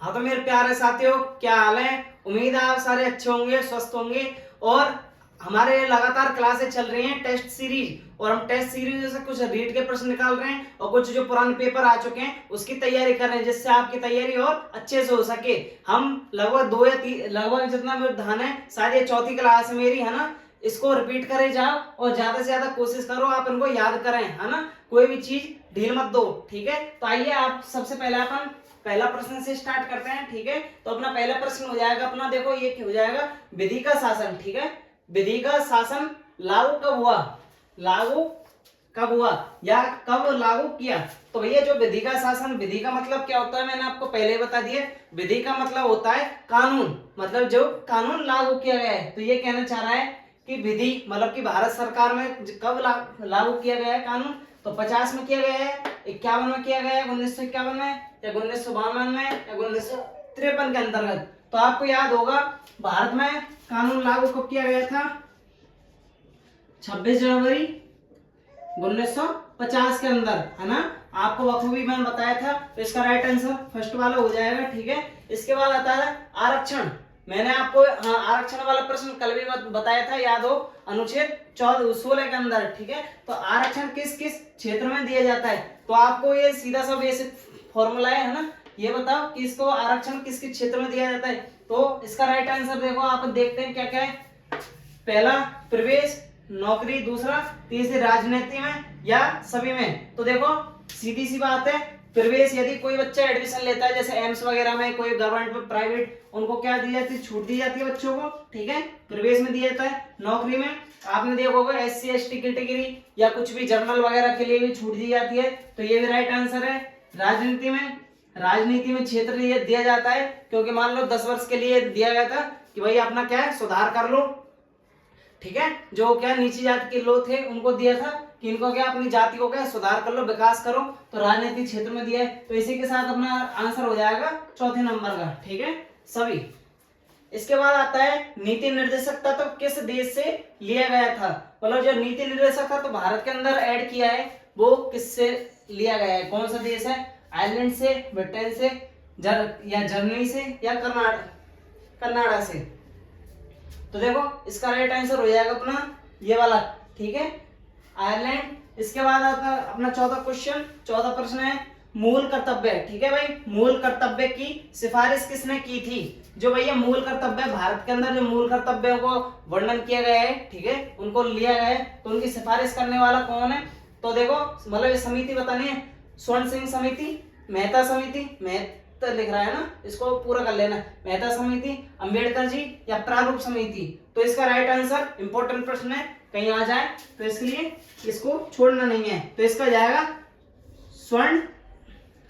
हाँ तो मेरे प्यारे साथियों, क्या हाल है? उम्मीद है आप सारे अच्छे होंगे, स्वस्थ होंगे। और हमारे लगातार क्लासें चल रही हैं टेस्ट सीरीज, और हम टेस्ट सीरीज से कुछ रीड के प्रश्न निकाल रहे हैं और कुछ जो पुराने पेपर आ चुके हैं उसकी तैयारी कर रहे हैं, जिससे आपकी तैयारी और अच्छे से हो सके। हम लगभग 2 या 3 लगभग जितना मेरा ध्यान है, शायद ये चौथी क्लास है मेरी, है ना। इसको रिपीट करे जाओ और ज्यादा से ज्यादा कोशिश करो आप इनको याद करें, है ना। कोई भी चीज ढील मत दो, ठीक है। तो आइए आप सबसे पहले अपन पहला प्रश्न से स्टार्ट करते हैं, ठीक है। तो अपना पहला प्रश्न हो जाएगा अपना, देखो ये हो जाएगा विधि का शासन, ठीक है। विधि का शासन लागू कब हुआ? लागू कब हुआ या कब लागू किया? तो भैया जो विधि का शासन, विधि का मतलब क्या होता है मैंने आपको पहले ही बता दिया। विधि का मतलब होता है कानून, मतलब जो कानून लागू किया गया है। तो ये कहना चाह रहा है कि विधि मतलब कि भारत सरकार में कब लागू किया गया है कानून। तो 50 में किया गया है, 51 में किया गया है, 1951 में, या 1952 में, या 1953 के अंतर्गत। तो आपको याद होगा भारत में कानून लागू कब किया गया था? 26 जनवरी 1950 के अंदर, है ना। आपको बखूबी मैंने बताया था। तो इसका राइट आंसर फर्स्ट वाला हो जाएगा, ठीक है। इसके बाद आता है आरक्षण। मैंने आपको आरक्षण वाला प्रश्न कल भी बताया था, याद हो, अनुच्छेद 14 के अंदर, ठीक है। तो आरक्षण किस किस क्षेत्र में दिया जाता है? तो आपको ये सीधा सा बेसिक फॉर्मूला है ना। ये बताओ कि इसको आरक्षण किस किस क्षेत्र में दिया जाता है। तो इसका राइट आंसर देखो, आप देखते हैं क्या क्या है। पहला प्रवेश, नौकरी, दूसरा, तीसरी राजनीति में, या सभी में। तो देखो सीधी सी बात है, प्रवेश यदि कोई बच्चा एडमिशन लेता है जैसे एम्स वगैरह में, कोई गवर्नमेंट में, प्राइवेट, उनको क्या दी जाती है? छूट दी जाती है बच्चों को, ठीक है। प्रवेश में दिया जाता है। नौकरी में आपने देखा होगा SC ST कैटेगरी या कुछ भी जर्नल वगैरह के लिए भी छूट दी जाती है, तो ये भी राइट आंसर है। राजनीति में, राजनीति में क्षेत्र दिया जाता है, क्योंकि मान लो 10 वर्ष के लिए दिया गया था कि भाई अपना क्या है, सुधार कर लो, ठीक है। जो क्या नीची जाति के लोग थे उनको दिया था कि इनको क्या अपनी जाति को क्या सुधार कर लो, विकास करो। तो राजनीतिक क्षेत्र में दिया है। तो इसी के साथ अपना आंसर हो जाएगा चौथे नंबर का, ठीक है सभी। इसके बाद आता है नीति निर्देशक तत्व किस देश से लिया गया था? मतलब जो नीति निर्देशक था तो भारत के अंदर ऐड किया है, वो किससे लिया गया है? कौन सा देश है? आयरलैंड से, ब्रिटेन से, या जर्मनी से, या कनाडा से। तो देखो इसका राइट आंसर हो जाएगा अपना ये वाला, ठीक है, आयरलैंड। इसके बाद आता है अपना चौथा क्वेश्चन, चौथा प्रश्न है मूल कर्तव्य, ठीक है भाई। मूल कर्तव्य की सिफारिश किसने की थी? जो भैया मूल कर्तव्य भारत के अंदर जो मूल कर्तव्यों को वर्णन किया गया है, ठीक है, उनको लिया गया है, तो उनकी सिफारिश करने वाला कौन है? तो देखो मतलब ये समिति बतानी है, स्वर्ण सिंह समिति, मेहता समिति, मेहता लिख रहा है ना, इसको पूरा कर लेना, मेहता समिति, अंबेडकर जी, या प्रारूप समिति। तो इसका राइट आंसर, इंपॉर्टेंट प्रश्न है, कहीं आ जाए तो इसलिए इसको छोड़ना नहीं है। तो इसका जाएगा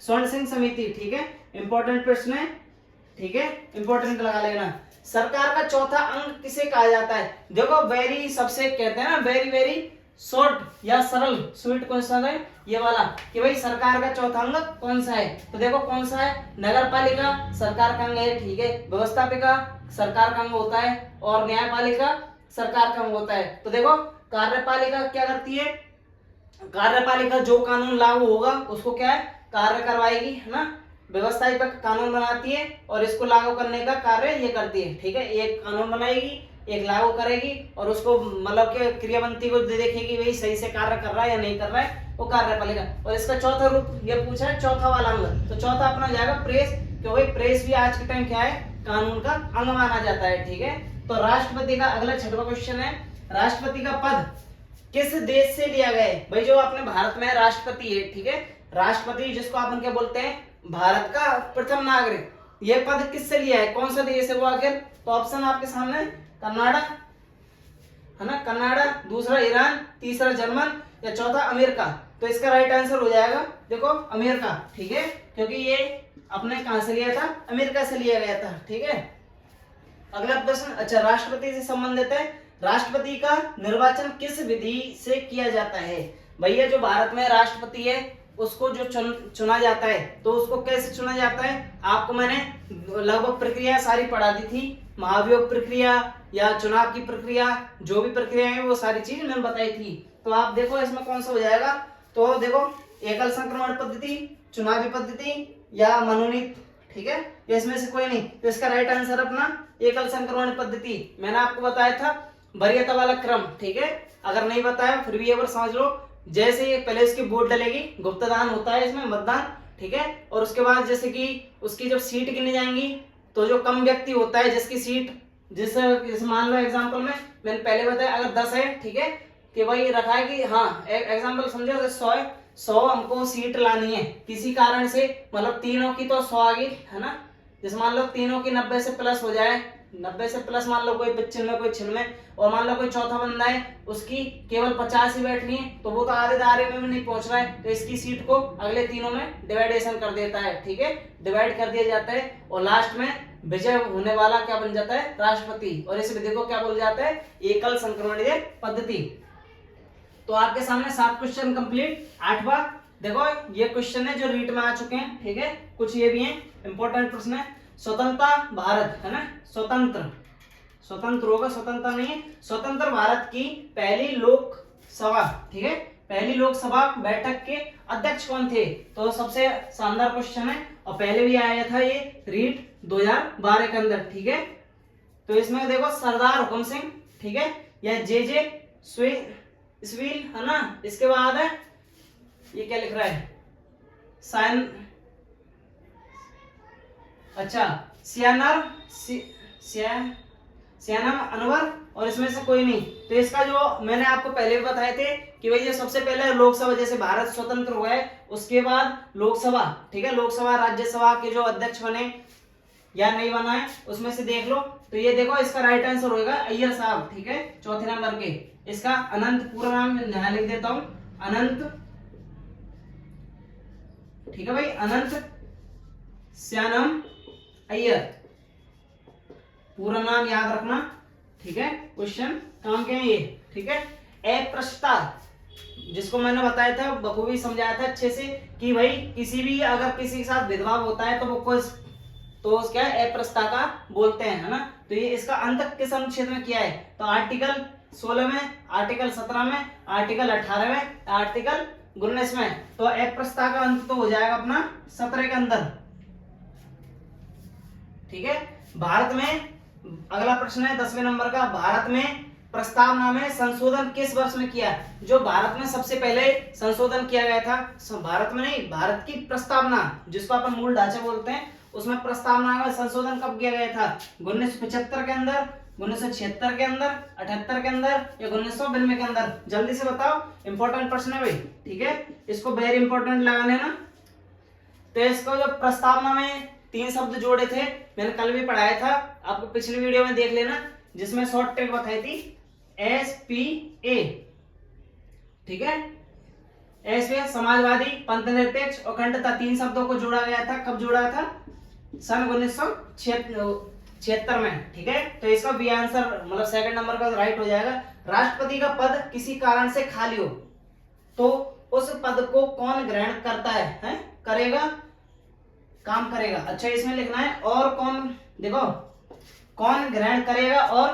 स्वर्ण सिंह समिति, ठीक है, इंपॉर्टेंट प्रश्न है, ठीक है, इंपॉर्टेंट लगा लेना। सरकार का चौथा अंग किसे कहा जाता है? देखो वेरी, सबसे कहते हैं ना वेरी वेरी शॉर्ट या सरल स्वीट क्वेश्चन है ये वाला, कि भाई सरकार का चौथा अंग कौन सा है? तो देखो कौन सा है? नगर पालिका सरकार का अंग है, ठीक है, व्यवस्थापिका सरकार का अंग होता है, और न्यायपालिका सरकार का अंग होता है। तो देखो कार्यपालिका क्या करती है? कार्यपालिका जो कानून लागू होगा उसको क्या है, कार्य करवाएगी, है ना। व्यवस्थापिका कानून बनाती है और इसको लागू करने का कार्य ये करती है, ठीक है। एक कानून बनाएगी, एक लागू करेगी, और उसको मतलब कि क्रियावंती को देखेगी भाई सही से कार्य कर रहा है या नहीं कर रहा है, वो कार्यपालिका। और इसका चौथा रूप ये पूछा है, चौथा वाला अंग, तो चौथा अपना जाएगा प्रेस, क्योंकि प्रेस भी आज के टाइम क्या है, कानून का अंग माना जाता है, ठीक है। तो राष्ट्रपति का अगला छठवां क्वेश्चन है, राष्ट्रपति का पद किस देश से लिया गया है? भाई जो अपने भारत में राष्ट्रपति है, ठीक है, राष्ट्रपति जिसको अपन क्या बोलते हैं, भारत का प्रथम नागरिक, ये पद किससे लिया है? कौन सा देश है वो आखिर? तो ऑप्शन आपके सामने, कनाडा, है ना, कनाडा, दूसरा ईरान, तीसरा जर्मन, या चौथा अमेरिका। तो इसका राइट आंसर हो जाएगा देखो अमेरिका, ठीक है, क्योंकि ये अपने कहां से लिया था? अमेरिका से लिया गया था, ठीक है। अगला प्रश्न, अच्छा राष्ट्रपति से संबंधित है, राष्ट्रपति का निर्वाचन किस विधि से किया जाता है? भैया जो भारत में राष्ट्रपति है उसको जो चुना जाता है, तो उसको कैसे चुना जाता है? आपको मैंने लगभग प्रक्रिया सारी पढ़ा दी थी, महाभियोग प्रक्रिया या चुनाव की प्रक्रिया, जो भी प्रक्रिया है वो सारी चीज मैंने बताई थी। तो आप देखो इसमें कौन सा हो जाएगा। तो देखो एकल संक्रमण पद्धति, चुनावी पद्धति, या मनोनीत, ठीक है, ये इसमें से कोई नहीं, तो इसका राइट आंसर अपना एकल संक्रमण पद्धति। मैंने आपको बताया था वरीयता वाला क्रम, ठीक है, अगर नहीं बताया फिर भी एक बार समझ लो। जैसे ये पहले इसकी वोट डलेगी, गुप्तदान होता है इसमें मतदान, ठीक है, और उसके बाद जैसे कि उसकी जब सीट गिनी जाएंगी तो जो कम व्यक्ति होता है जिसकी सीट, जैसे मान लो एग्जाम्पल में मैंने पहले बताया अगर 10 है, ठीक है, कि भाई रखा है कि हाँ एग्जाम्पल समझो 100 है, 100 हमको सीट लानी है किसी कारण से, मतलब तीनों की तो 100 आ गई है ना, जैसे मान लो तीनों की 90 से प्लस हो जाए, 90 से प्लस मान लो कोई 95 कोई 96, और मान लो कोई चौथा बंदा है उसकी केवल 50 ही बैठनी है, तो वो तो आधे दायरे में भी नहीं पहुंच रहा है, तो इसकी सीट को अगले तीनों में डिवाइडेशन कर देता है, ठीक है, डिवाइड कर दिया जाता है, और लास्ट में विजय होने वाला क्या बन जाता है, राष्ट्रपति, और इस विधि को क्या बोल जाता है, एकल संक्रमणीय पद्धति। तो आपके सामने 7 क्वेश्चन कंप्लीट। 8वां देखो, ये क्वेश्चन है जो रीट में आ चुके हैं, ठीक है, कुछ ये भी हैं इंपॉर्टेंट प्रश्न है। स्वतंत्रता भारत है ना, स्वतंत्र होगा, स्वतंत्रता नहीं है, स्वतंत्र भारत की पहली लोकसभा, ठीक है, पहली लोकसभा बैठक के अध्यक्ष कौन थे, तो सबसे शानदार क्वेश्चन है, और पहले भी आया था ये रीट 2012 के अंदर, ठीक है। तो इसमें देखो सरदार हुकुम सिंह, ठीक है, या जे स्वील है ना, इसके बाद है ये क्या लिख रहा है, साइन, अच्छा सियानम अनवर, और इसमें से कोई नहीं। तो इसका जो मैंने आपको पहले भी बताए थे कि भाई ये सबसे पहले लोकसभा, जैसे भारत स्वतंत्र हुआ है उसके बाद लोकसभा, ठीक है, लोकसभा राज्यसभा के जो अध्यक्ष बने या नहीं बना है उसमें से देख लो। तो ये देखो इसका राइट आंसर होगा अय्यर साहब, ठीक है, चौथे नंबर के। इसका अनंत, पूरा नाम यहाँ लिख देता हूं, अनंत, ठीक है भाई, अनंत श्यानम अय्यर, पूरा नाम याद रखना, ठीक है, क्वेश्चन काम के हैं ये, ठीक है। अप्रस्तुता, जिसको मैंने बताया था, बखूबी समझाया था अच्छे से कि भाई किसी भी अगर किसी के साथ भेदभाव होता है तो वो कुछ, तो क्या अप्रस्तुता का बोलते हैं, है ना। तो ये इसका अंत किस अनुच्छेद में किया है, तो आर्टिकल 16 में, आर्टिकल 17 में, आर्टिकल 18 में, आर्टिकल 19 में। तो अप्रस्तुता का अंत तो हो जाएगा अपना 17 के अंदर, ठीक है। भारत में अगला प्रश्न है 10वें नंबर का, भारत में प्रस्तावना में संशोधन किस वर्ष में किया, जो भारत में सबसे पहले संशोधन किया गया था, भारत में नहीं, भारत की प्रस्तावना जिसको अपन मूल ढांचा बोलते हैं, उसमें प्रस्तावना में संशोधन कब किया गया था, 1975 के अंदर, 1976 के अंदर, 78 के अंदर, या 1992 के अंदर, जल्दी से बताओ, इंपॉर्टेंट प्रश्न है भाई, ठीक है, इसको वेरी इंपॉर्टेंट लगाने ना। तो इसको जो प्रस्तावना में 3 शब्द जोड़े थे, मैंने कल भी पढ़ाया था, आपको पिछली वीडियो में देख लेना, जिसमें शॉर्ट ट्रिक बताई थी, SPA, ठीक है, SPA समाजवादी, पंथनिरपेक्ष, अखंडता, 3 शब्दों को जोड़ा गया था। कब जोड़ा था, सन 1976 में, ठीक है। तो इसका बी आंसर, मतलब सेकंड नंबर का राइट हो जाएगा। राष्ट्रपति का पद किसी कारण से खाली हो तो उस पद को कौन ग्रहण करता है, करेगा, काम करेगा, अच्छा इसमें लिखना है, और कौन, देखो कौन ग्रहण करेगा और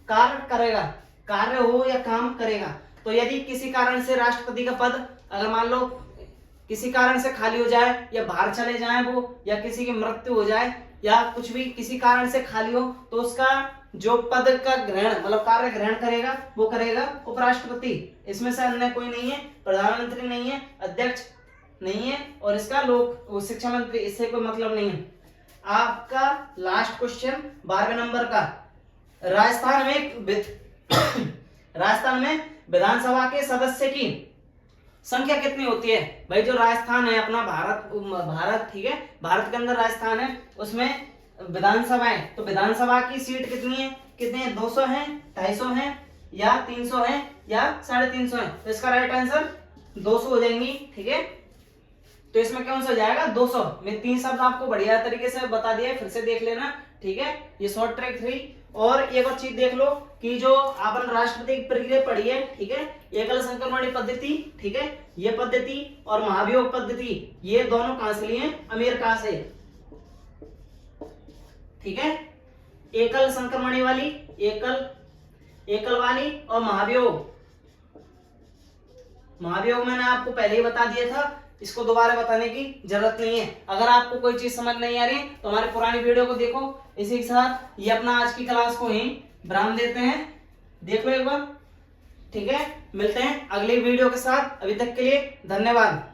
कार्य करेगा, कार्य हो या काम करेगा। तो यदि किसी कारण से राष्ट्रपति का पद अगर मान लो किसी कारण से खाली हो जाए, या बाहर चले जाए वो, या किसी की मृत्यु हो जाए, या कुछ भी किसी कारण से खाली हो, तो उसका जो पद का ग्रहण, मतलब कार्य ग्रहण करेगा, वो करेगा उपराष्ट्रपति। इसमें से अन्य कोई नहीं है, प्रधानमंत्री नहीं है, अध्यक्ष नहीं है, और इसका लोक शिक्षा मंत्री, इससे कोई मतलब नहीं है। आपका लास्ट क्वेश्चन 12वें नंबर का, राजस्थान में विधानसभा के सदस्य की संख्या कितनी होती है, भाई जो राजस्थान है अपना, भारत, ठीक है, भारत के अंदर राजस्थान है, उसमें विधानसभा है, तो विधानसभा की सीट कितनी है, 200 है, 250 है, या 300 है, या 350 है। तो इसका राइट आंसर 200 हो जाएंगी, ठीक है। तो इसमें कौन सा हो जाएगा, 200। मैं 3 शब्द आपको बढ़िया तरीके से बता दिया है, फिर से देख लेना, ठीक है, ये शॉर्ट ट्रैक 3। और एक और चीज देख लो कि जो आपन राष्ट्रपति की प्रक्रिया पढ़ी है, ठीक है, एकल संक्रमणीय पद्धति, ठीक है, ये पद्धति और महाभियोग पद्धति, ये दोनों कहां से लिए, अमेरिका से, ठीक है। एकल संक्रमणीय वाली, एकल वाली, और महाभियोग मैंने आपको पहले ही बता दिया था इसको दोबारा बताने की जरूरत नहीं है। अगर आपको कोई चीज समझ नहीं आ रही तो हमारी पुरानी वीडियो को देखो। इसी के साथ ये अपना आज की क्लास को ही विराम देते हैं। देख लो एक बार, ठीक है। मिलते हैं अगली वीडियो के साथ, अभी तक के लिए धन्यवाद।